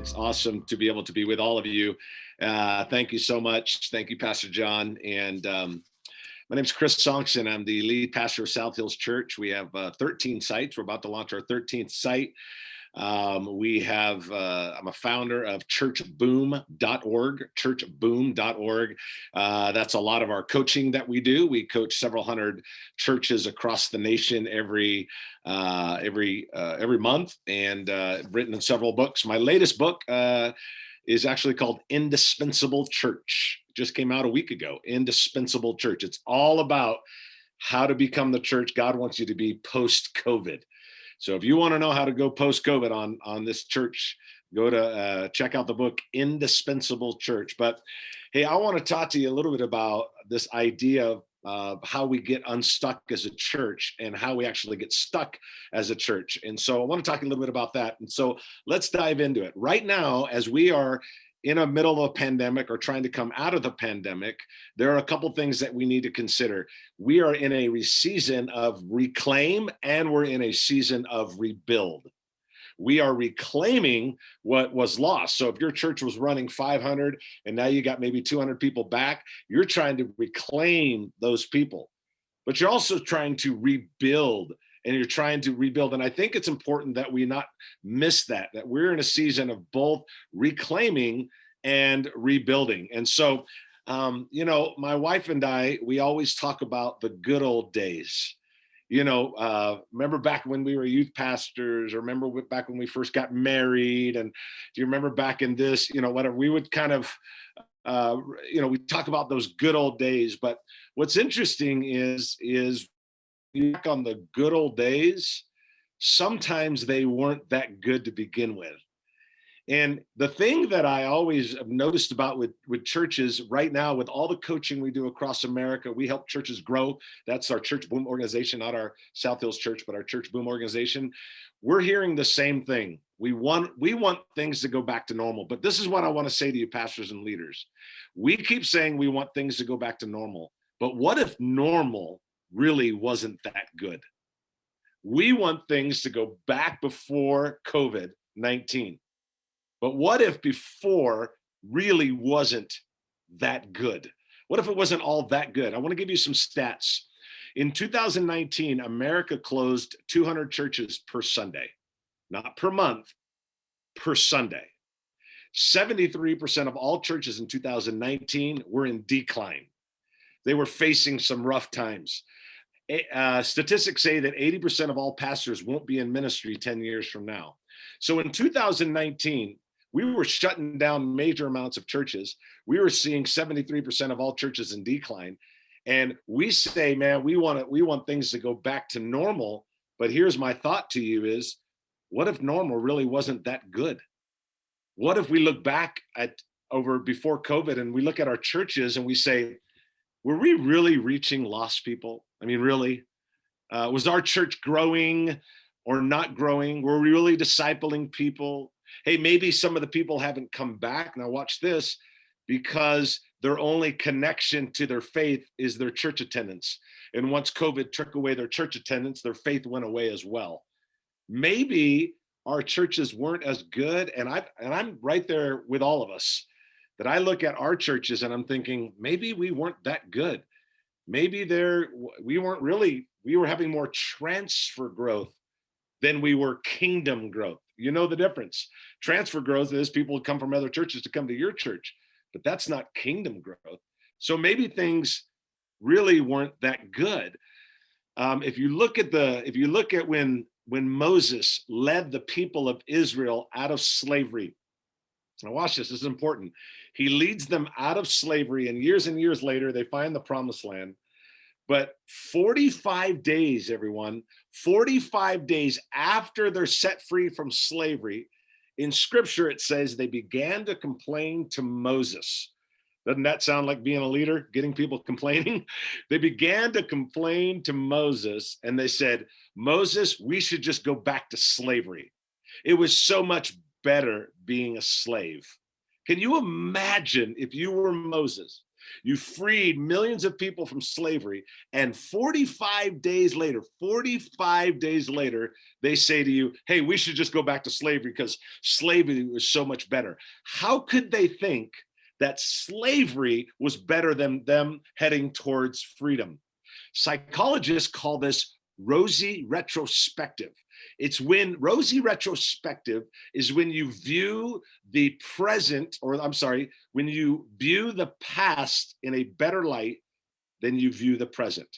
It's awesome to be able to be with all of you. Thank you so much. Thank you, Pastor John. And my name is Chris Sonksen. I'm the lead pastor of South Hills Church. We have 13 sites. We're about to launch our 13th site. I'm a founder of churchboom.org, churchboom.org. That's a lot of our coaching that we do. We coach several hundred churches across the nation every month, and written in several books. My latest book is actually called Indispensable Church. It just came out a week ago. Indispensable Church. It's all about how to become the church God wants you to be post-COVID. So if you want to know how to go post-COVID on this church, go to check out the book, Indispensable Church. But hey, I want to talk to you a little bit about this idea of how we get unstuck as a church and how we actually get stuck as a church. And so I want to talk a little bit about that. And so let's dive into it. Right now, as we are in the middle of a pandemic or trying to come out of the pandemic, there are a couple things that we need to consider. We are in a season of reclaim and we're in a season of rebuild. We are reclaiming what was lost. So if your church was running 500 and now you got maybe 200 people back, you're trying to reclaim those people, but you're also trying to rebuild. And you're trying to rebuild. And I think it's important that we not miss that we're in a season of both reclaiming and rebuilding. And so, my wife and I, we always talk about the good old days. Remember back when we were youth pastors, or remember back when we first got married, and do you remember back in this, whatever, we would kind of, we talk about those good old days. But what's interesting is back on the good old days, sometimes they weren't that good to begin with. And the thing that I always have noticed about with churches right now, with all the coaching we do across America, we help churches grow. That's our Church Boom organization, not our South Hills Church, but our Church Boom organization. We're hearing the same thing. We want things to go back to normal. But this is what I want to say to you, pastors and leaders. We keep saying we want things to go back to normal. But what if normal really wasn't that good? We want things to go back before COVID-19. But what if before really wasn't that good? What if it wasn't all that good? I want to give you some stats. In 2019, America closed 200 churches per Sunday, not per month, per Sunday. 73% of all churches in 2019 were in decline. They were facing some rough times. Statistics say that 80% of all pastors won't be in ministry 10 years from now. So in 2019, we were shutting down major amounts of churches. We were seeing 73% of all churches in decline. And we say, man, we want things to go back to normal. But here's my thought to you is, what if normal really wasn't that good? What if we look back at over before COVID and we look at our churches and we say, were we really reaching lost people? I mean, really? Was our church growing or not growing? Were we really discipling people? Hey, maybe some of the people haven't come back. Now watch this, because their only connection to their faith is their church attendance. And once COVID took away their church attendance, their faith went away as well. Maybe our churches weren't as good. And I'm right there with all of us, that I look at our churches and I'm thinking, maybe we weren't that good. Maybe we were having more transfer growth than we were kingdom growth. You know the difference. Transfer growth is people come from other churches to come to your church, but that's not kingdom growth. So maybe things really weren't that good. If you look at when Moses led the people of Israel out of slavery. Now watch this, this is important. He leads them out of slavery, and years later, they find the promised land. But 45 days, everyone, 45 days after they're set free from slavery, in scripture, it says they began to complain to Moses. Doesn't that sound like being a leader, getting people complaining? They began to complain to Moses, and they said, Moses, we should just go back to slavery. It was so much better being a slave. Can you imagine if you were Moses You freed millions of people from slavery. And 45 days later, they say to you, hey, we should just go back to slavery because slavery was so much better. How could they think that slavery was better than them heading towards freedom? Psychologists call this rosy retrospective. It's when rosy retrospective is when you view the present, or I'm sorry, when you view the past in a better light than you view the present.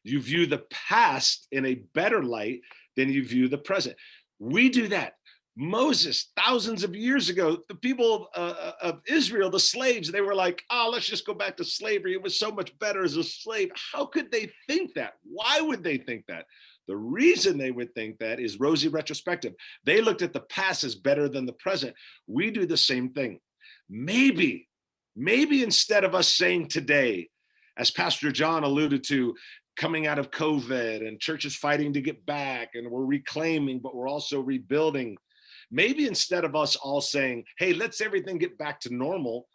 You view the past in a better light than you view the present. We do that. Moses, thousands of years ago, the people of Israel, the slaves, they were like, oh, let's just go back to slavery. It was so much better as a slave. How could they think that? Why would they think that? The reason they would think that is rosy retrospective. They looked at the past as better than the present. We do the same thing. Maybe instead of us saying today, as Pastor John alluded to, coming out of COVID and churches fighting to get back and we're reclaiming, but we're also rebuilding. Maybe instead of us all saying, hey, let's everything get back to normal,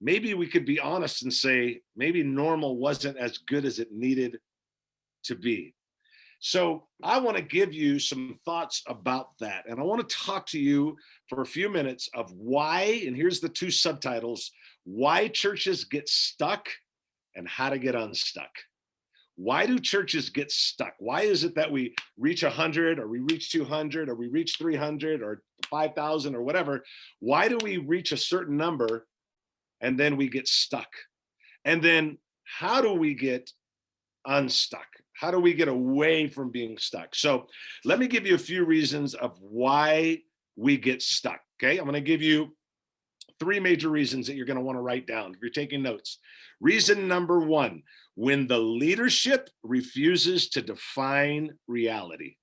maybe we could be honest and say, maybe normal wasn't as good as it needed to be. So I want to give you some thoughts about that. And I want to talk to you for a few minutes of why, and here's the two subtitles, why churches get stuck and how to get unstuck. Why do churches get stuck? Why is it that we reach 100 or we reach 200 or we reach 300 or 5,000 or whatever? Why do we reach a certain number and then we get stuck? And then how do we get unstuck? How do we get away from being stuck? So let me give you a few reasons of why we get stuck. Okay, I'm going to give you three major reasons that you're going to want to write down if you're taking notes. Reason number one, when the leadership refuses to define reality.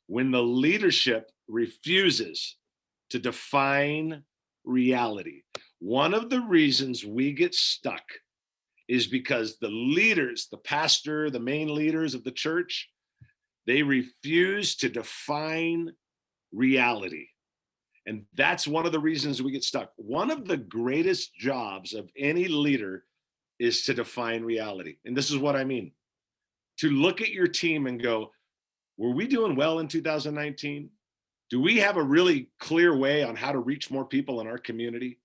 When the leadership refuses to define reality. One of the reasons we get stuck is because the leaders, the pastor, the main leaders of the church, they refuse to define reality. And that's one of the reasons we get stuck. One of the greatest jobs of any leader is to define reality. And this is what I mean. To look at your team and go, were we doing well in 2019? Do we have a really clear way on how to reach more people in our community?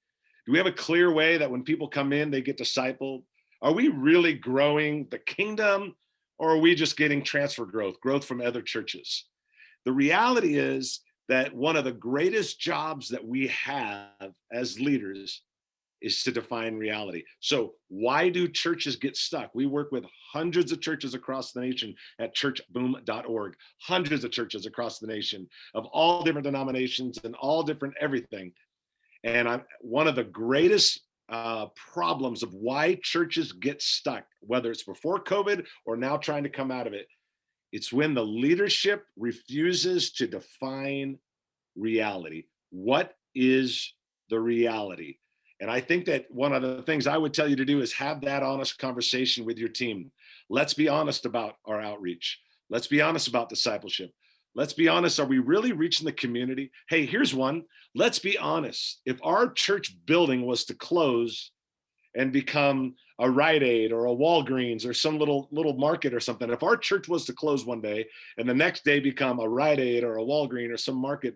Do we have a clear way that when people come in, they get discipled? Are we really growing the kingdom, or are we just getting transfer growth from other churches? The reality is that one of the greatest jobs that we have as leaders is to define reality. So why do churches get stuck? We work with hundreds of churches across the nation at churchboom.org, hundreds of churches across the nation of all different denominations and all different everything. And one of the greatest problems of why churches get stuck, whether it's before COVID or now trying to come out of it, it's when the leadership refuses to define reality. What is the reality? And I think that one of the things I would tell you to do is have that honest conversation with your team. Let's be honest about our outreach. Let's be honest about discipleship. Let's be honest. Are we really reaching the community? Hey, here's one. Let's be honest. If our church building was to close and become a Rite Aid or a Walgreens or some little market or something, if our church was to close one day and the next day become a Rite Aid or a Walgreens or some market,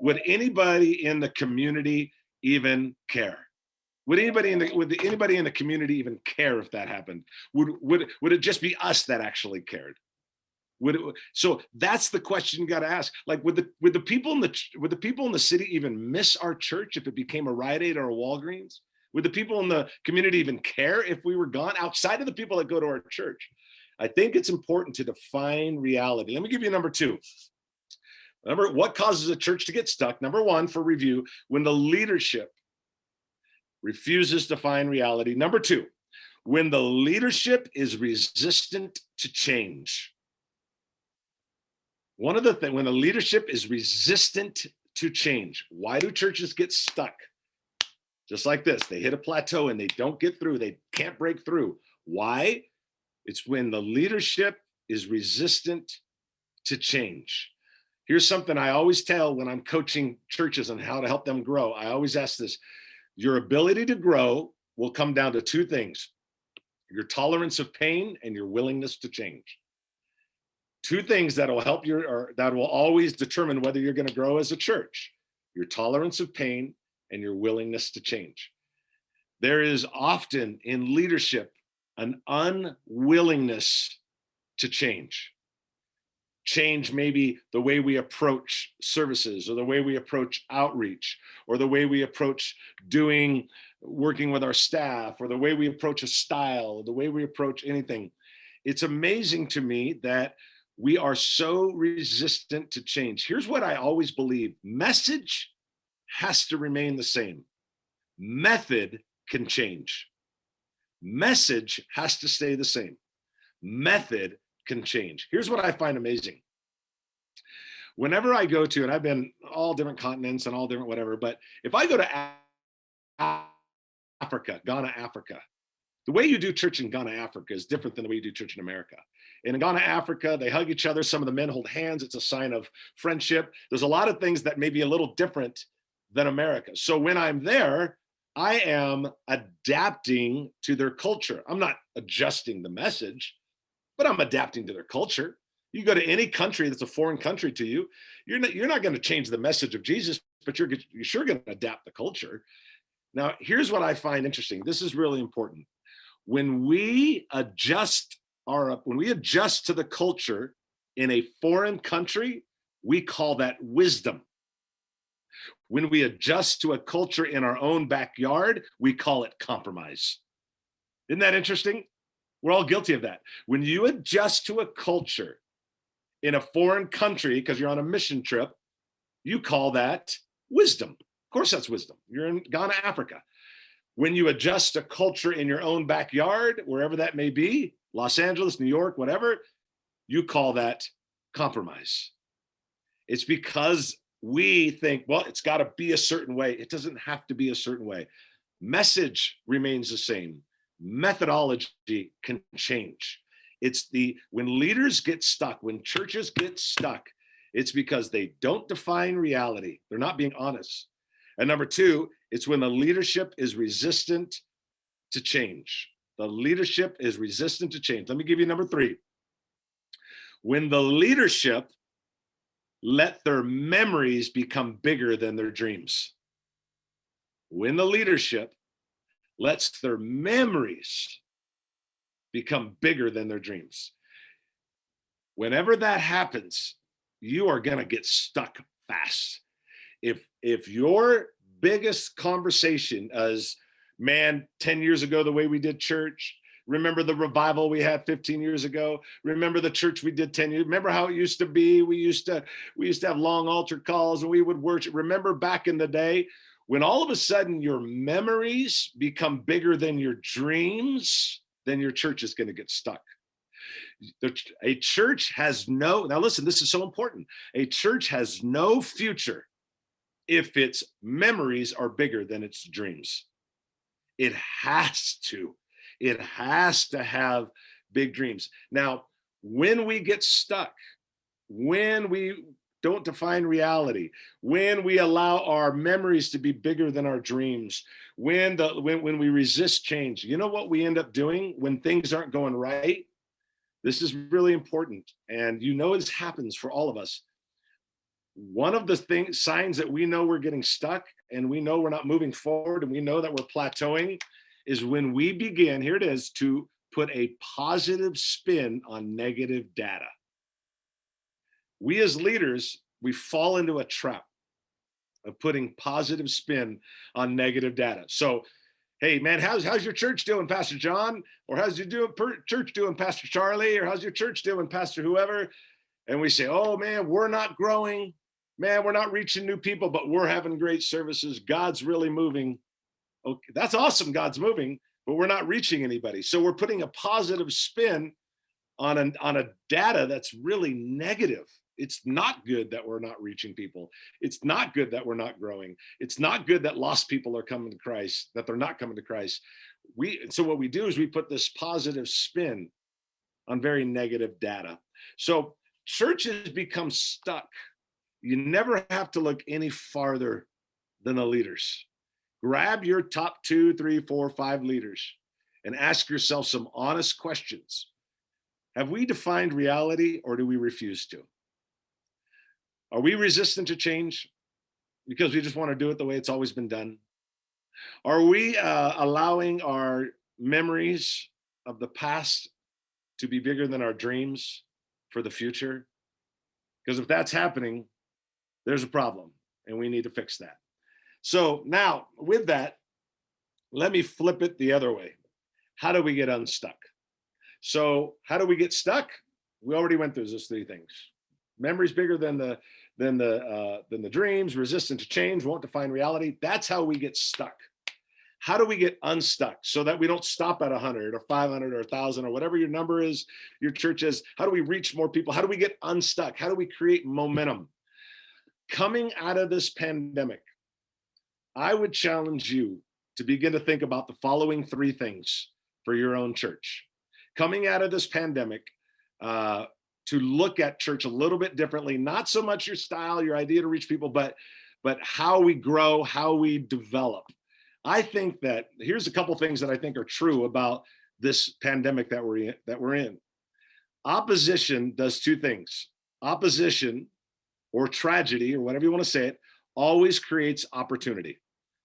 would anybody in the community even care? Would anybody in the community even care if that happened? Would it just be us that actually cared? So that's the question you got to ask. Like, would the people in the city even miss our church if it became a Rite Aid or a Walgreens? Would the people in the community even care if we were gone, outside of the people that go to our church? I think it's important to define reality. Let me give you number two. What causes a church to get stuck? Number one, for review, when the leadership refuses to define reality. Number two, when the leadership is resistant to change. One of the things, when the leadership is resistant to change, why do churches get stuck? Just like this, they hit a plateau and they don't get through, they can't break through. Why? It's when the leadership is resistant to change. Here's something I always tell when I'm coaching churches on how to help them grow. I always ask this: your ability to grow will come down to two things: your tolerance of pain and your willingness to change. Two things that will help you, or that will always determine whether you're going to grow as a church: your tolerance of pain and your willingness to change. There is often in leadership an unwillingness to change. Change maybe the way we approach services, or the way we approach outreach, or the way we approach working with our staff, or the way we approach a style, or the way we approach anything. It's amazing to me that we are so resistant to change. Here's what I always believe: message has to remain the same. Method can change. Message has to stay the same. Method can change. Here's what I find amazing. Whenever I go to, and I've been all different continents and all different whatever, but if I go to Africa, Ghana, Africa, the way you do church in Ghana, Africa is different than the way you do church in America. In Ghana, Africa, they hug each other. Some of the men hold hands. It's a sign of friendship. There's a lot of things that may be a little different than America. So when I'm there, I am adapting to their culture. I'm not adjusting the message, but I'm adapting to their culture. You go to any country that's a foreign country to you, you're not going to change the message of Jesus, but you're sure going to adapt the culture. Now, here's what I find interesting. This is really important. When we adjust to the culture in a foreign country, we call that wisdom. When we adjust to a culture in our own backyard, we call it compromise. Isn't that interesting? We're all guilty of that. When you adjust to a culture in a foreign country because you're on a mission trip, you call that wisdom. Of course, that's wisdom. You're in Ghana, Africa. When you adjust a culture in your own backyard, wherever that may be, Los Angeles, New York, whatever, you call that compromise. It's because we think, well, it's got to be a certain way. It doesn't have to be a certain way. Message remains the same. Methodology can change. When leaders get stuck, when churches get stuck, it's because they don't define reality. They're not being honest. And number two, it's when the leadership is resistant to change. The leadership is resistant to change. Let me give you number three. When the leadership let their memories become bigger than their dreams. When the leadership lets their memories become bigger than their dreams. Whenever that happens, you are going to get stuck fast. If your biggest conversation is, man, 10 years ago, the way we did church, remember the revival we had 15 years ago, remember the church we did 10 years, remember how it used to be, we used to have long altar calls and we would worship. Remember back in the day, when all of a sudden your memories become bigger than your dreams, then your church is going to get stuck. A church has now listen, this is so important. A church has no future if its memories are bigger than its dreams. It has to have big dreams. Now, when we get stuck, when we don't define reality, when we allow our memories to be bigger than our dreams, when we resist change, you know what we end up doing when things aren't going right? This is really important. And you know this happens for all of us. One of the signs that we know we're getting stuck and we know we're not moving forward and we know that we're plateauing is when we begin, here it is, to put a positive spin on negative data. We as leaders, we fall into a trap of putting positive spin on negative data. So, hey man, how's your church doing, Pastor John? Or how's your church doing, Pastor Charlie? Or how's your church doing, Pastor whoever? And we say, oh man, we're not growing. Man, we're not reaching new people, but we're having great services. God's really moving. Okay, that's awesome, God's moving, but we're not reaching anybody. So we're putting a positive spin on a data that's really negative. It's not good that we're not reaching people. It's not good that we're not growing. It's not good that lost people are coming to Christ, that they're not coming to Christ. So what we do is we put this positive spin on very negative data. So churches become stuck. You never have to look any farther than the leaders. Grab your top 2, 3, 4, 5 leaders and ask yourself some honest questions. Have we defined reality or do we refuse to? Are we resistant to change because we just want to do it the way it's always been done? Are we allowing our memories of the past to be bigger than our dreams for the future? Because if that's happening, there's a problem and we need to fix that. So now, with that, let me flip it the other way. How do we get unstuck? So, how do we get stuck? We already went through those 3 things. Memories bigger than the dreams, resistant to change, won't define reality. That's how we get stuck. How do we get unstuck so that we don't stop at 100 or 500 or 1,000 or whatever your number is, your church is? How do we reach more people? How do we get unstuck? How do we create momentum? Coming out of this pandemic, I would challenge you to begin to think about the following 3 things for your own church. Coming out of this pandemic, to look at church a little bit differently, not so much your style, your idea to reach people, but how we grow, how we develop. I think that here's a couple things that I think are true about this pandemic that we're in. Opposition does 2 things. Opposition, or tragedy, or whatever you want to say it, always creates opportunity.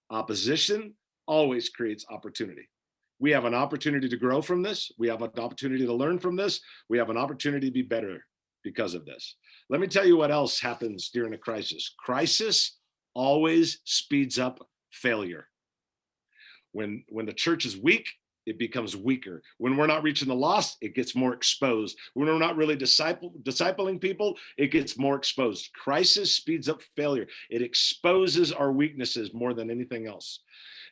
Opposition always creates opportunity. We have an opportunity to grow from this. We have an opportunity to learn from this. We have an opportunity to be better because of this. Let me tell you what else happens during a crisis. Crisis always speeds up failure. When the church is weak, it becomes weaker. When we're not reaching the lost, it gets more exposed. When we're not really discipling people, it gets more exposed. Crisis speeds up failure. It exposes our weaknesses more than anything else.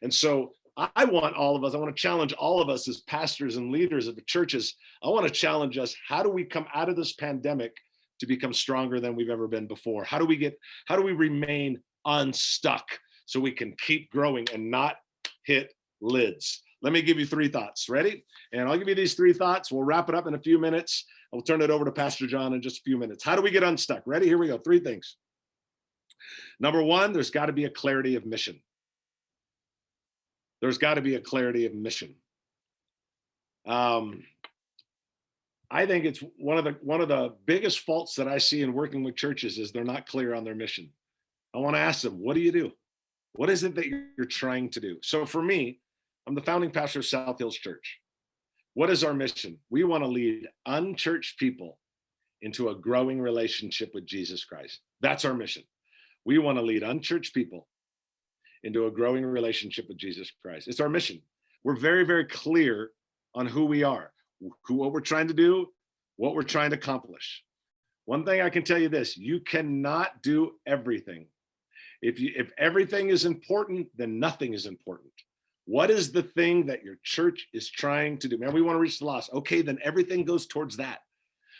And so I want to challenge all of us as pastors and leaders of the churches. I want to challenge us. How do we come out of this pandemic to become stronger than we've ever been before? How do we remain unstuck so we can keep growing and not hit lids? Let me give you 3 thoughts. Ready? And I'll give you these 3 thoughts. We'll wrap it up in a few minutes. I'll turn it over to Pastor John in just a few minutes. How do we get unstuck? Ready? Here we go. 3 things. Number 1, there's got to be a clarity of mission. There's got to be a clarity of mission. I think it's one of the biggest faults that I see in working with churches is they're not clear on their mission. I want to ask them, what do you do? What is it that you're trying to do? So for me, I'm the founding pastor of South Hills Church. What is our mission? We want to lead unchurched people into a growing relationship with Jesus Christ. That's our mission. We want to lead unchurched people into a growing relationship with Jesus Christ. It's our mission. We're very, very clear on who we are, what we're trying to do, what we're trying to accomplish. One thing I can tell you this, you cannot do everything. If everything is important, then nothing is important. What is the thing that your church is trying to do? Man, we want to reach the lost. Okay, then everything goes towards that.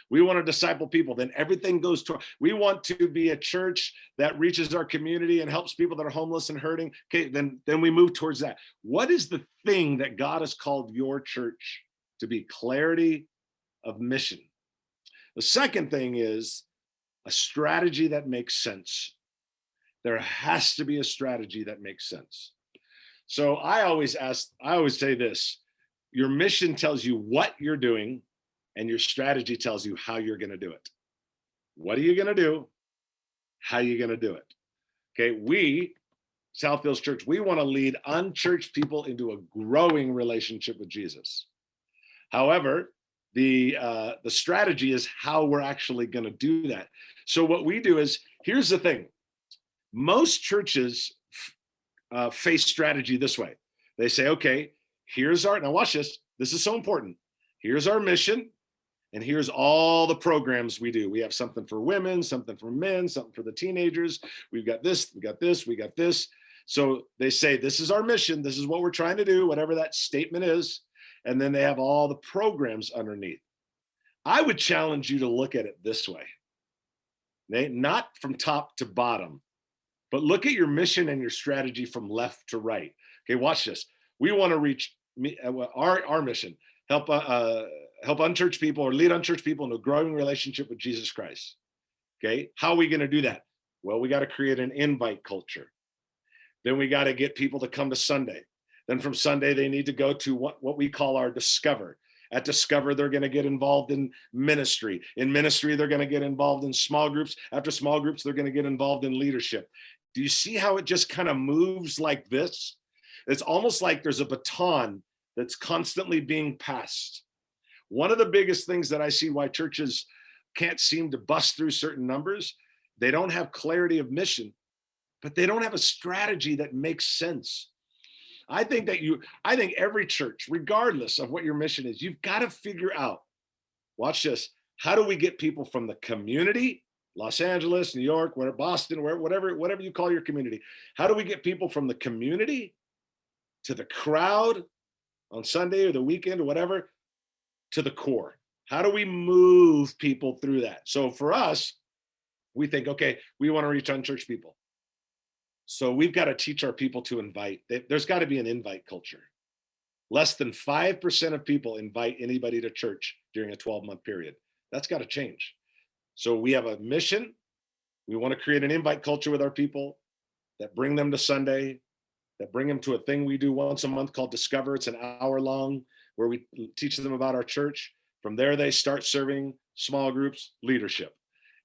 We want to disciple people, then everything goes toward. We want to be a church that reaches our community and helps people that are homeless and hurting. Okay, then we move towards that. What is the thing that God has called your church to be? Clarity of mission. The second thing is a strategy that makes sense. There has to be a strategy that makes sense. So I always say this, your mission tells you what you're doing, and your strategy tells you how you're going to do it. What are you going to do? How are you going to do it? Okay, we, South Hills Church, we want to lead unchurched people into a growing relationship with Jesus. However, the strategy is how we're actually going to do that. So what we do is, here's the thing. Most churches face strategy this way. They say, okay, now watch this. This is so important. Here's our mission. And here's all the programs we do. We have something for women, something for men, something for the teenagers. We've got this, we got this, we got this. So they say, this is our mission. This is what we're trying to do, whatever that statement is. And then they have all the programs underneath. I would challenge you to look at it this way. Not from top to bottom, but look at your mission and your strategy from left to right. Okay, watch this. We want to reach our mission, help unchurched people or lead unchurched people in a growing relationship with Jesus Christ. Okay, how are we going to do that? Well, we got to create an invite culture. Then we got to get people to come to Sunday. Then from Sunday, they need to go to what we call our Discover. At Discover, they're going to get involved in ministry. In ministry, they're going to get involved in small groups. After small groups, they're going to get involved in leadership. Do you see how it just kind of moves like this? It's almost like there's a baton that's constantly being passed. One of the biggest things that I see why churches can't seem to bust through certain numbers, they don't have clarity of mission, but they don't have a strategy that makes sense. I think every church, regardless of what your mission is, you've got to figure out, watch this, how do we get people from the community, Los Angeles, New York, Boston, whatever you call your community, how do we get people from the community to the crowd on Sunday or the weekend or whatever, to the core? How do we move people through that? So for us, we think, okay, we want to reach unchurched people. So we've got to teach our people to invite. There's got to be an invite culture. Less than 5% of people invite anybody to church during a 12-month period. That's got to change. So we have a mission. We want to create an invite culture with our people that bring them to Sunday, that bring them to a thing we do once a month called Discover. It's an hour long where we teach them about our church. From there, they start serving small groups, leadership.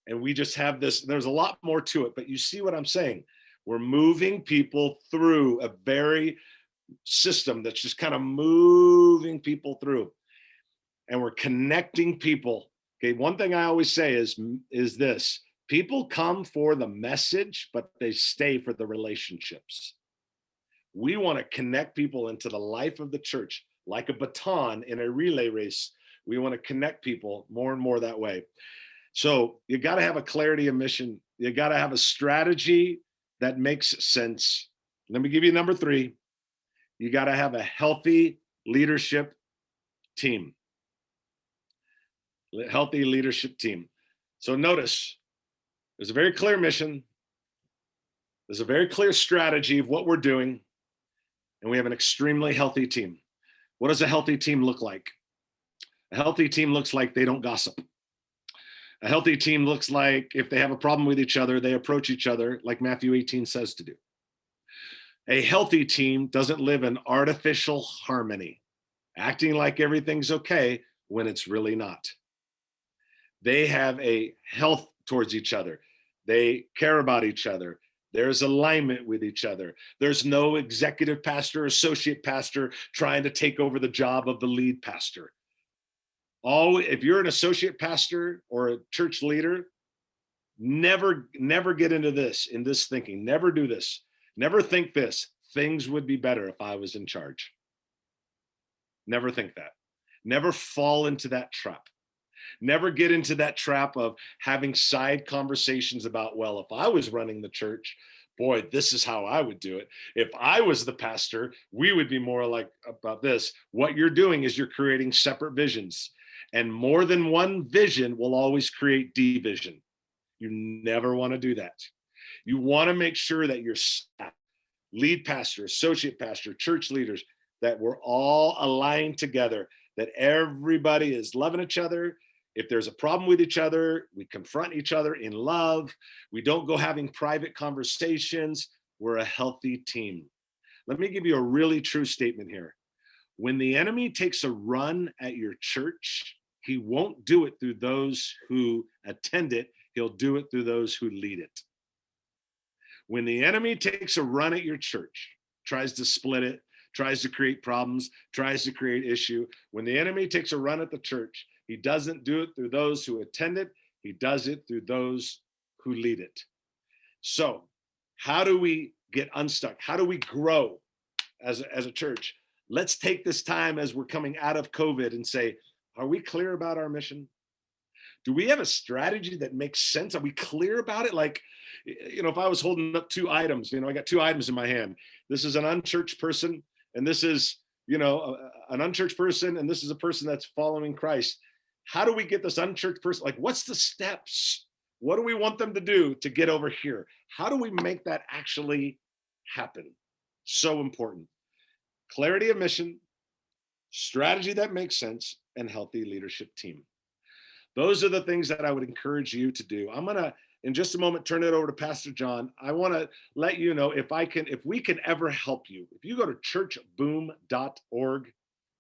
And we just have this, there's a lot more to it, but you see what I'm saying? We're moving people through a very system that's just kind of moving people through. And we're connecting people. Okay, one thing I always say is this: people come for the message, but they stay for the relationships. We want to connect people into the life of the church like a baton in a relay race. We want to connect people more and more that way. So you got to have a clarity of mission. You got to have a strategy that makes sense. Let me give you number 3. You got to have a healthy leadership team. Healthy leadership team. So notice, there's a very clear mission. There's a very clear strategy of what we're doing. And we have an extremely healthy team. What does a healthy team look like? A healthy team looks like they don't gossip. A healthy team looks like if they have a problem with each other, they approach each other like Matthew 18 says to do. A healthy team doesn't live in artificial harmony, acting like everything's okay when it's really not. They have a health towards each other. They care about each other. There's alignment with each other. There's no executive pastor, associate pastor trying to take over the job of the lead pastor. If you're an associate pastor or a church leader, never get into this thinking. Never do this. Never think this. Things would be better if I was in charge. Never think that. Never fall into that trap. Never get into that trap of having side conversations about, well, if I was running the church, boy, this is how I would do it. If I was the pastor, we would be more like about this. What you're doing is you're creating separate visions. And more than one vision will always create division. You never want to do that. You want to make sure that your staff, lead pastor, associate pastor, church leaders, that we're all aligned together, that everybody is loving each other. If there's a problem with each other, we confront each other in love. We don't go having private conversations. We're a healthy team. Let me give you a really true statement here. When the enemy takes a run at your church, he won't do it through those who attend it. He'll do it through those who lead it. When the enemy takes a run at your church, tries to split it, tries to create problems, tries to create issue, when the enemy takes a run at the church, he doesn't do it through those who attend it. He does it through those who lead it. So how do we get unstuck? How do we grow as a church? Let's take this time as we're coming out of COVID and say, are we clear about our mission? Do we have a strategy that makes sense? Are we clear about it? Like, if I was holding up 2 items, I got 2 items in my hand. This is an unchurched person, and this is, an unchurched person, and this is a person that's following Christ. How do we get this unchurched person? Like, what's the steps? What do we want them to do to get over here? How do we make that actually happen? So important. Clarity of mission, strategy that makes sense, and healthy leadership team. Those are the things that I would encourage you to do. I'm going to in just a moment turn it over to Pastor John, I want to let you know if we can ever help you. If you go to churchboom.org,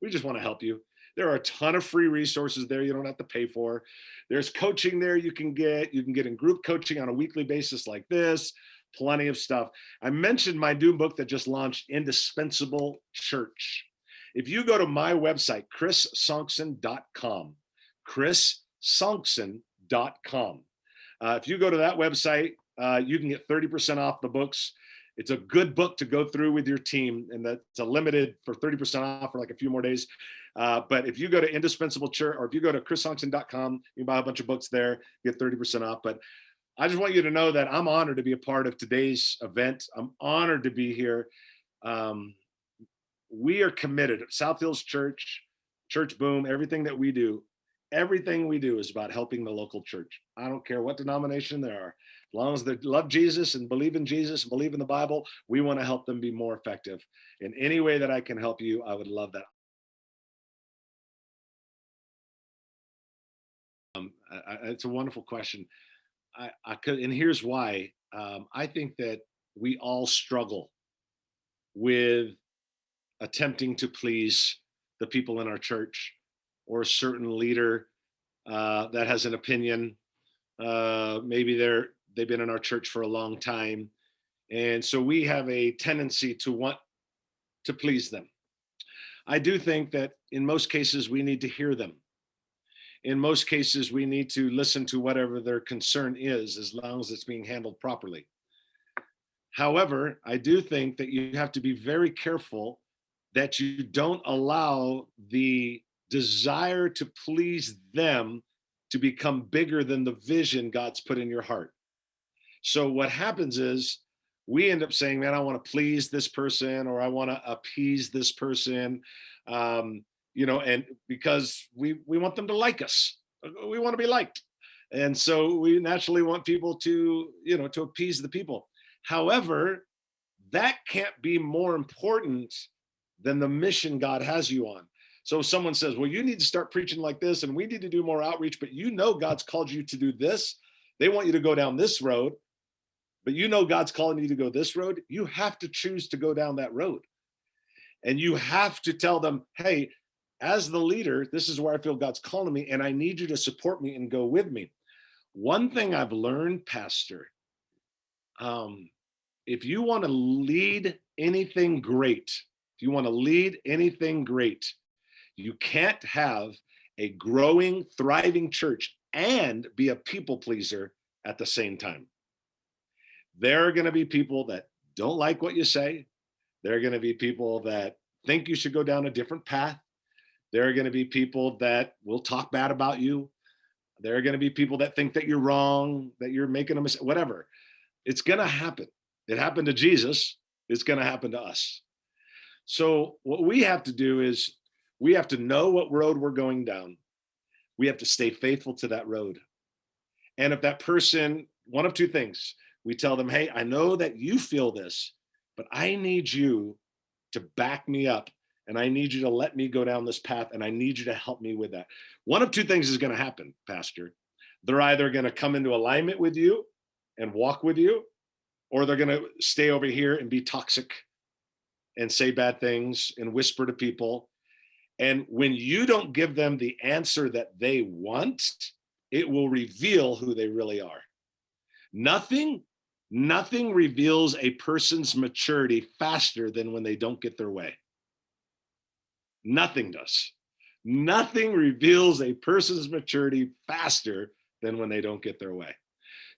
we just want to help you. There are a ton of free resources there you don't have to pay for. There's coaching there you can get. You can get in group coaching on a weekly basis like this. Plenty of stuff. I mentioned my new book that just launched, Indispensable Church. If you go to my website, chrissonksen.com, chrissonksen.com. If you go to that website, you can get 30% off the books. It's a good book to go through with your team, and that's a limited for 30% off for like a few more days. But if you go to Indispensable Church, or if you go to chrissonksen.com, you can buy a bunch of books there, get 30% off. But I just want you to know that I'm honored to be a part of today's event. I'm honored to be here. We are committed at South Hills Church, Church Boom, everything we do is about helping the local church. I don't care what denomination they are. As long as they love Jesus and believe in Jesus and believe in the Bible, we want to help them be more effective. In any way that I can help you, I would love that. It's a wonderful question. I could, and here's why. I think that we all struggle with attempting to please the people in our church or a certain leader that has an opinion. Maybe they've been in our church for a long time, and so we have a tendency to want to please them. I do think that in most cases we need to hear them. In most cases, we need to listen to whatever their concern is, as long as it's being handled properly. However, I do think that you have to be very careful that you don't allow the desire to please them to become bigger than the vision God's put in your heart. So what happens is we end up saying, man, I want to please this person, or I want to appease this person. And because we want them to like us, we want to be liked. And so we naturally want people to appease the people. However, that can't be more important than the mission God has you on. So if someone says, well, you need to start preaching like this, and we need to do more outreach, but God's called you to do this. They want you to go down this road, but God's calling you to go this road. You have to choose to go down that road. And you have to tell them, hey, as the leader, this is where I feel God's calling me, and I need you to support me and go with me. One thing I've learned, Pastor, if you want to lead anything great, you can't have a growing, thriving church and be a people pleaser at the same time. There are going to be people that don't like what you say. There are going to be people that think you should go down a different path. There are going to be people that will talk bad about you. There are going to be people that think that you're wrong, that you're making a mistake, whatever. It's going to happen. It happened to Jesus. It's going to happen to us. So what we have to do is we have to know what road we're going down. We have to stay faithful to that road. And if that person, one of two things, we tell them, hey, I know that you feel this, but I need you to back me up, and I need you to let me go down this path, and I need you to help me with that. One of two things is going to happen, Pastor. They're either going to come into alignment with you and walk with you, or they're going to stay over here and be toxic and say bad things and whisper to people. And when you don't give them the answer that they want, it will reveal who they really are. Nothing reveals a person's maturity faster than when they don't get their way. Nothing does. Nothing reveals a person's maturity faster than when they don't get their way.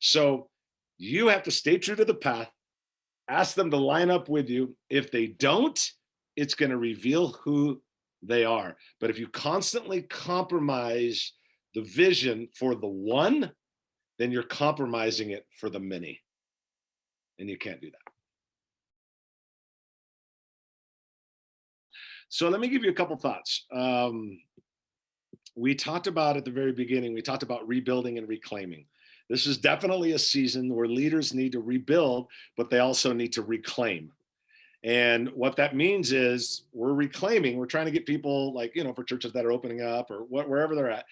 So you have to stay true to the path, ask them to line up with you. If they don't, it's going to reveal who they are. But if you constantly compromise the vision for the one, then you're compromising it for the many. And you can't do that. So let me give you a couple thoughts. We talked about at the very beginning, we talked about rebuilding and reclaiming. This is definitely a season where leaders need to rebuild, but they also need to reclaim. And what that means is we're reclaiming, we're trying to get people, like, for churches that are opening up or wherever they're at,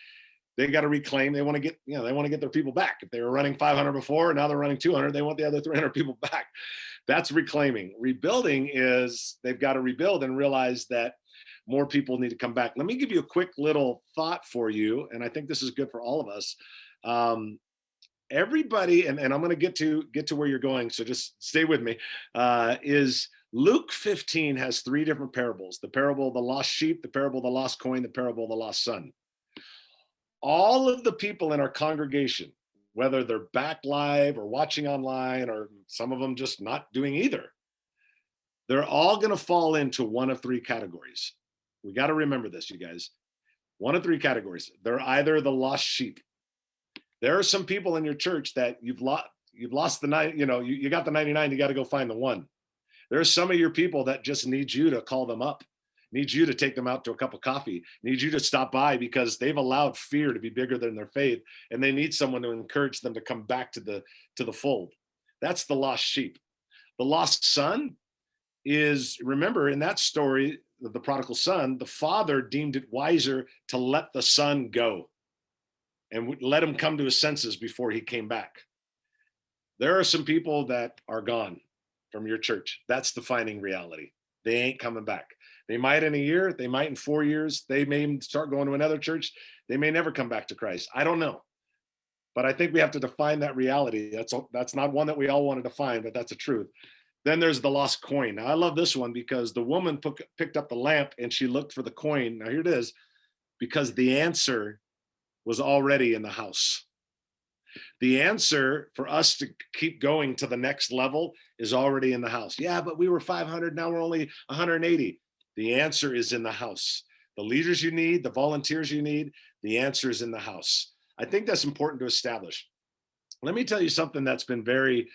they got to reclaim. They want to get, they want to get their people back. If they were running 500 before, and now they're running 200, they want the other 300 people back. That's reclaiming. Rebuilding is they've got to rebuild and realize that more people need to come back. Let me give you a quick little thought for you, and I think this is good for all of us. Everybody, and I'm going to get to where you're going, so just stay with me. Is Luke 15 has three different parables: the parable of the lost sheep, the parable of the lost coin, the parable of the lost son. All of the people in our congregation, whether they're back live or watching online, or some of them just not doing either, they're all going to fall into one of three categories. We got to remember this, you guys. One of three categories. They're either the lost sheep. There are some people in your church that you've lost the nine, you got the 99, you got to go find the one. There are some of your people that just need you to call them up, need you to take them out to a cup of coffee, need you to stop by because they've allowed fear to be bigger than their faith, and they need someone to encourage them to come back to the fold. That's the lost sheep. The lost son is, remember in that story, the prodigal son, the father deemed it wiser to let the son go and let him come to his senses before he came back. There are some people that are gone from your church. That's defining reality. They ain't coming back. They might in a year, they might in 4 years, they may start going to another church. They may never come back to Christ. I don't know. But I think we have to define that reality. That's not one that we all want to define, but that's a truth. Then there's the lost coin. Now, I love this one because the woman picked up the lamp and she looked for the coin. Now, here it is, because the answer was already in the house. The answer for us to keep going to the next level is already in the house. Yeah, but we were 500, now we're only 180. The answer is in the house. The leaders you need, the volunteers you need, the answer is in the house. I think that's important to establish. Let me tell you something that's been very,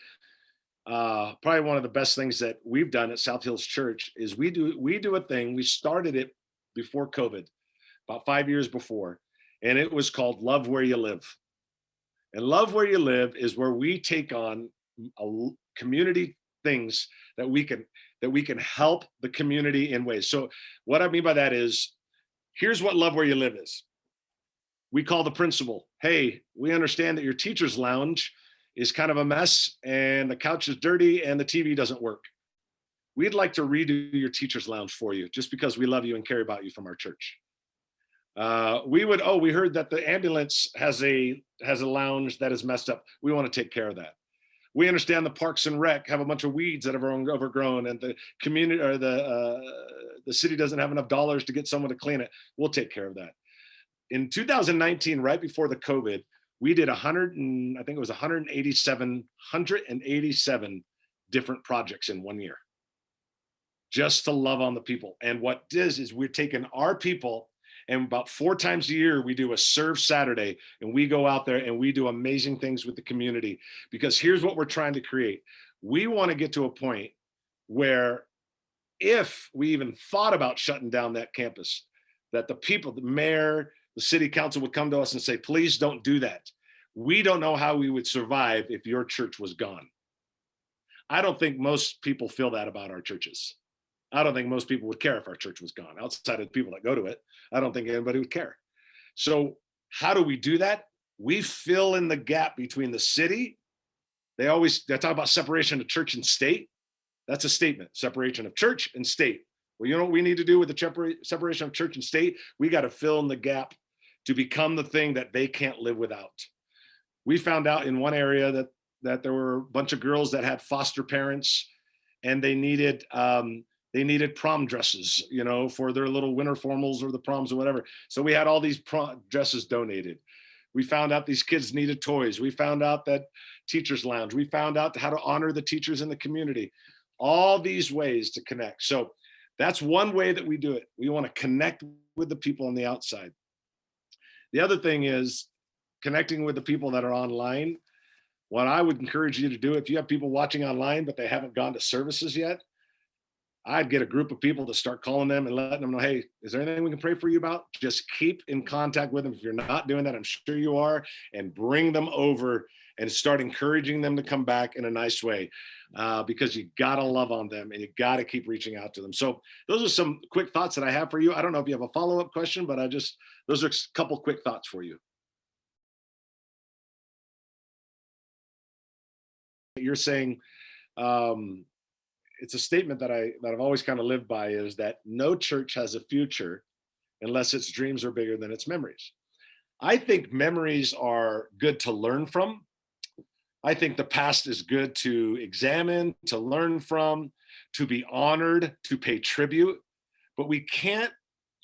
probably one of the best things that we've done at South Hills Church is we do a thing. We started it before COVID, about 5 years before, and it was called Love Where You Live. And Love Where You Live is where we take on community things that we can help the community in ways. So what I mean by that is, here's what Love Where You Live is. We call the principal. Hey, we understand that your teacher's lounge is kind of a mess and the couch is dirty and the TV doesn't work. We'd like to redo your teacher's lounge for you just because we love you and care about you from our church. We heard that the ambulance has a lounge that is messed up. We want to take care of that. We understand the Parks and Rec have a bunch of weeds that have overgrown and the community or the city doesn't have enough dollars to get someone to clean it. We'll take care of that. In 2019, right before the COVID, we did 187 different projects in 1 year just to love on the people. And what this is, we're taking our people, and about 4 times a year, we do a Serve Saturday, and we go out there and we do amazing things with the community. Because here's what we're trying to create. We want to get to a point where if we even thought about shutting down that campus, that the people, the mayor, the city council would come to us and say, please don't do that. We don't know how we would survive if your church was gone. I don't think most people feel that about our churches. I don't think most people would care if our church was gone. Outside of the people that go to it, I don't think anybody would care. So how do we do that? We fill in the gap between the city. They talk about separation of church and state. That's a statement, separation of church and state. Well, you know what we need to do with the separation of church and state? We got to fill in the gap to become the thing that they can't live without. We found out in one area that there were a bunch of girls that had foster parents, and they needed prom dresses, for their little winter formals or the proms or whatever. So we had all these prom dresses donated. We found out these kids needed toys. We found out that teachers lounge. We found out how to honor the teachers in the community. All these ways to connect. So that's one way that we do it. We want to connect with the people on the outside. The other thing is connecting with the people that are online. What I would encourage you to do, if you have people watching online, but they haven't gone to services yet, I'd get a group of people to start calling them and letting them know, hey, is there anything we can pray for you about? Just keep in contact with them. If you're not doing that, I'm sure you are, and bring them over and start encouraging them to come back in a nice way, because you got to love on them and you got to keep reaching out to them. So those are some quick thoughts that I have for you. I don't know if you have a follow-up question, but those are a couple quick thoughts for you. You're saying, it's a statement that I've always kind of lived by, is that no church has a future unless its dreams are bigger than its memories. I think memories are good to learn from. I think the past is good to examine, to learn from, to be honored, to pay tribute, but we can't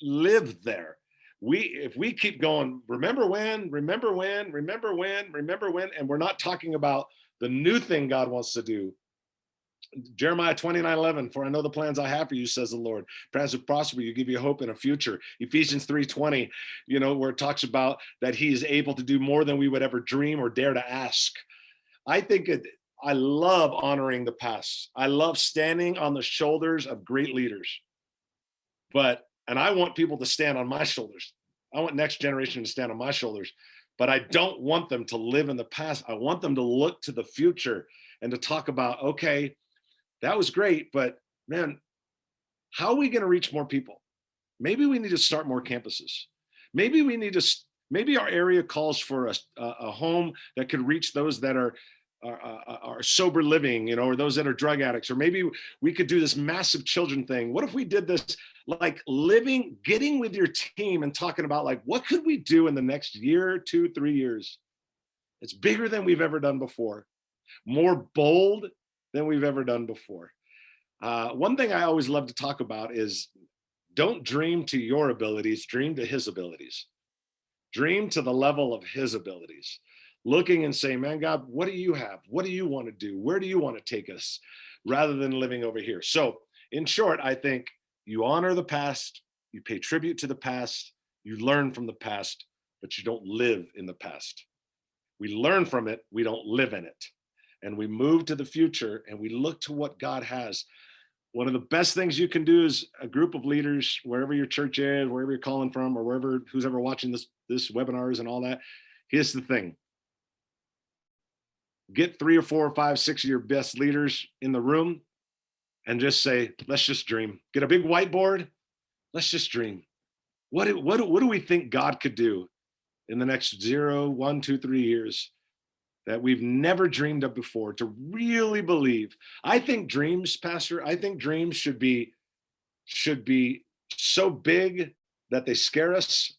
live there. If we keep going, remember when, remember when, remember when, remember when, and we're not talking about the new thing God wants to do. Jeremiah 29:11, for I know the plans I have for you, says the Lord. Plans to prosper you, give you hope in a future. Ephesians 3:20, where it talks about that he is able to do more than we would ever dream or dare to ask. I love honoring the past. I love standing on the shoulders of great leaders. And I want people to stand on my shoulders. I want next generation to stand on my shoulders, but I don't want them to live in the past. I want them to look to the future and to talk about, okay, that was great, but man, how are we going to reach more people? Maybe we need to start more campuses. Maybe our area calls for a home that could reach those that are sober living, or those that are drug addicts, or maybe we could do this massive children thing. What if we did this, like getting with your team and talking about, like, what could we do in the next year, 2, 3 years? It's bigger than we've ever done before, more bold than we've ever done before. One thing I always love to talk about is, don't dream to your abilities, dream to his abilities. Dream to the level of his abilities. Looking and saying, man, God, what do you have? What do you want to do? Where do you want to take us? Rather than living over here. So in short, I think you honor the past, you pay tribute to the past, you learn from the past, but you don't live in the past. We learn from it, we don't live in it. And we move to the future and we look to what God has. One of the best things you can do is a group of leaders, wherever your church is, wherever you're calling from, or who's ever watching this webinars and all that. Here's the thing. Get 3 or 4 or 5, 6 of your best leaders in the room and just say, let's just dream. Get a big whiteboard. Let's just dream. What do we think God could do in the next 0, 1, 2, 3 years that we've never dreamed of before, to really believe? I think dreams, Pastor, should be so big that they scare us.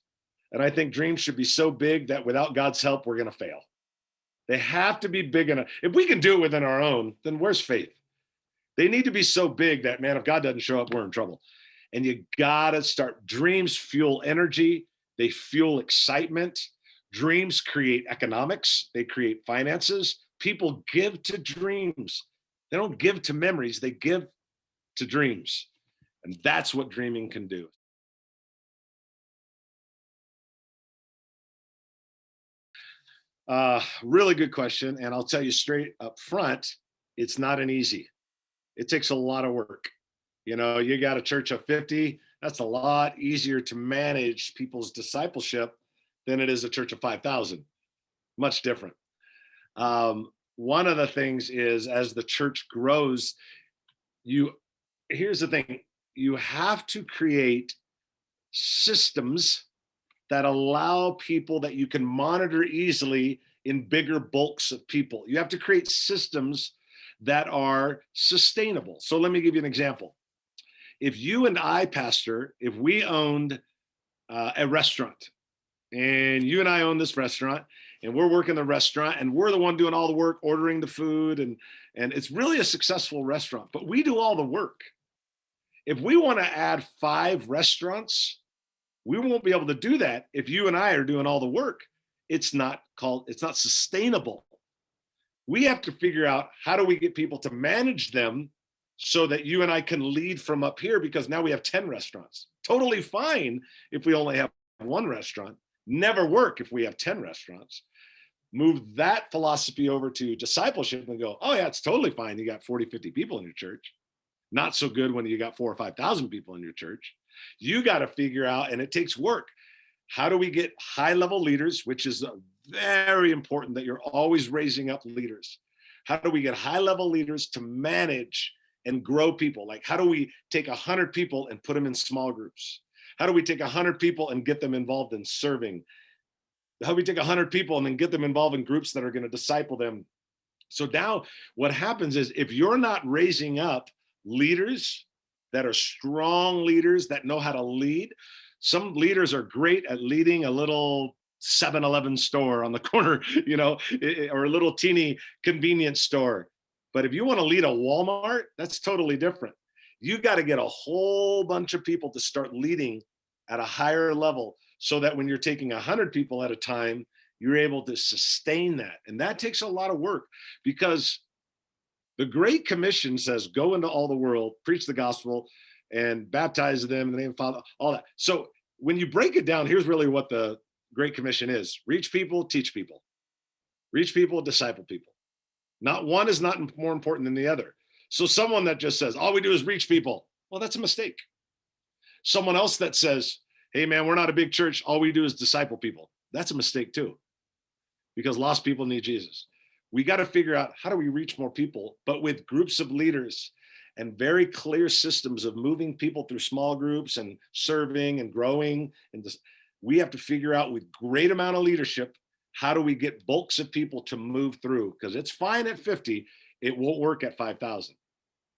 And I think dreams should be so big that without God's help, we're going to fail. They have to be big enough. If we can do it within our own, then where's faith? They need to be so big that, man, if God doesn't show up, we're in trouble. And you got to start. Dreams fuel energy. They fuel excitement. Dreams create economics. They create finances. People give to dreams. They don't give to memories. They give to dreams. And that's what dreaming can do. Really good question. And I'll tell you straight up front, it's not an easy. It takes a lot of work. You got a church of 50, that's a lot easier to manage people's discipleship than it is a church of 5,000. Much different. One of the things is, as the church grows, here's the thing, you have to create systems that allow people that you can monitor easily in bigger bulks of people. You have to create systems that are sustainable. So let me give you an example. If you and I, Pastor, if we owned a restaurant, and you and I own this restaurant, and we're working the restaurant, and we're the one doing all the work, ordering the food, and it's really a successful restaurant, but we do all the work. If we want to add 5 restaurants, we won't be able to do that if you and I are doing all the work. It's not sustainable. We have to figure out, how do we get people to manage them so that you and I can lead from up here, because now we have 10 restaurants. Totally fine if we only have 1 restaurant. Never work if we have 10 restaurants. Move that philosophy over to discipleship and go, oh yeah, it's totally fine. You got 40, 50 people in your church. Not so good when you got 4,000 or 5,000 people in your church. You got to figure out, and it takes work. How do we get high-level leaders, which is very important that you're always raising up leaders. How do we get high-level leaders to manage and grow people? Like, how do we take 100 people and put them in small groups? How do we take 100 people and get them involved in serving? How do we take 100 people and then get them involved in groups that are going to disciple them So now what happens is if you're not raising up leaders that are strong leaders that know how to lead, some leaders are great at leading a little 7-Eleven store on the corner, or a little teeny convenience store. But if you want to lead a Walmart, that's totally different. You got to get a whole bunch of people to start leading at a higher level so that when you're taking 100 people at a time, you're able to sustain that. And that takes a lot of work because the Great Commission says, go into all the world, preach the gospel, and baptize them in the name of the Father, all that. So when you break it down, here's really what the Great Commission is. Reach people, teach people. Reach people, disciple people. Not one is not more important than the other. So someone that just says, all we do is reach people, well, that's a mistake. Someone else that says, hey, man, we're not a big church. All we do is disciple people. That's a mistake too, because lost people need Jesus. We got to figure out how do we reach more people, but with groups of leaders and very clear systems of moving people through small groups and serving and growing. And we have to figure out with great amount of leadership, how do we get bulks of people to move through? Because it's fine at 50, it won't work at 5,000.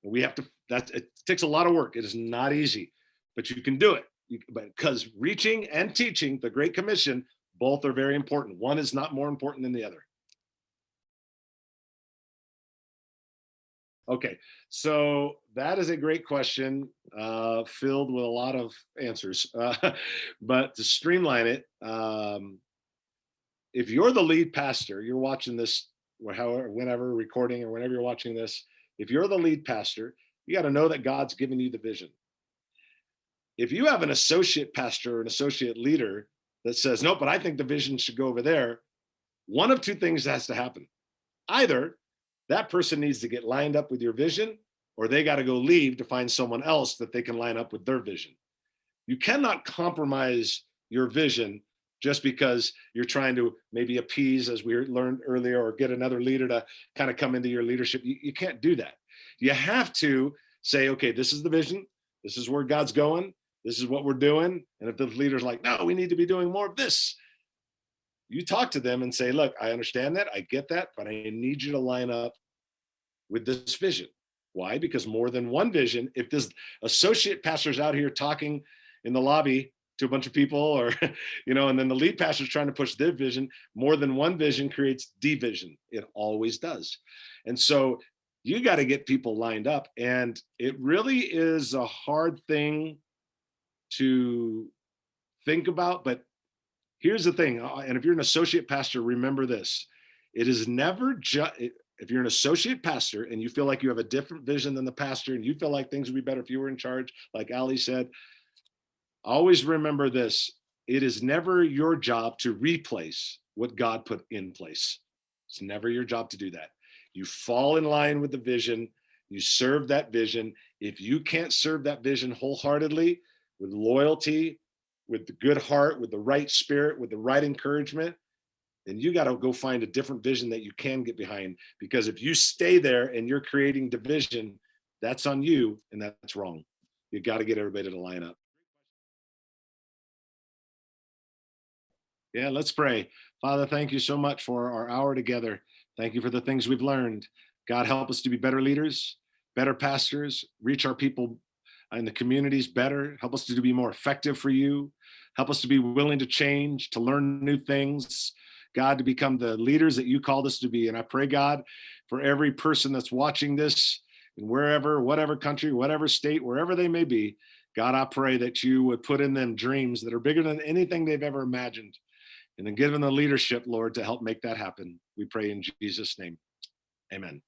We have to, it takes a lot of work. It is not easy, but you can do it. Because reaching and teaching, the Great Commission, both are very important. One is not more important than the other. Okay, so that is a great question, filled with a lot of answers. But to streamline it, if you're the lead pastor, you're watching this, or however, whenever recording or whenever you're watching this, if you're the lead pastor, you got to know that God's given you the vision. If you have an associate pastor or an associate leader that says, no, but I think the vision should go over there, one of two things has to happen. Either that person needs to get lined up with your vision, or they got to go leave to find someone else that they can line up with their vision. You cannot compromise your vision just because you're trying to maybe appease, as we learned earlier, or get another leader to kind of come into your leadership. You can't do that. You have to say, okay, this is the vision. This is where God's going. This is what we're doing. And if the leader's like, no, we need to be doing more of this, you talk to them and say, look, I understand that, I get that, but I need you to line up with this vision. Why? Because more than one vision, if this associate pastor's out here talking in the lobby to a bunch of people, or, and then the lead pastor's trying to push their vision, more than one vision creates division. It always does. And so you got to get people lined up. And it really is a hard thing to think about, but here's the thing, and if you're an associate pastor, remember this. It is never just, if you're an associate pastor and you feel like you have a different vision than the pastor and you feel like things would be better if you were in charge, like Ali said, always remember this. It is never your job to replace what God put in place. It's never your job to do that. You fall in line with the vision, you serve that vision. If you can't serve that vision wholeheartedly, with loyalty, with the good heart, with the right spirit, with the right encouragement, then you got to go find a different vision that you can get behind. Because if you stay there and you're creating division, that's on you, and that's wrong. You got to get everybody to line up. Yeah, let's pray. Father, thank you so much for our hour together. Thank you for the things we've learned. God, help us to be better leaders, better pastors, reach our people in the communities better. Help us to be more effective for you. Help us to be willing to change, to learn new things. God, to become the leaders that you called us to be. And I pray, God, for every person that's watching this, and wherever, whatever country, whatever state, wherever they may be, God, I pray that you would put in them dreams that are bigger than anything they've ever imagined. And then give them the leadership, Lord, to help make that happen. We pray in Jesus' name. Amen.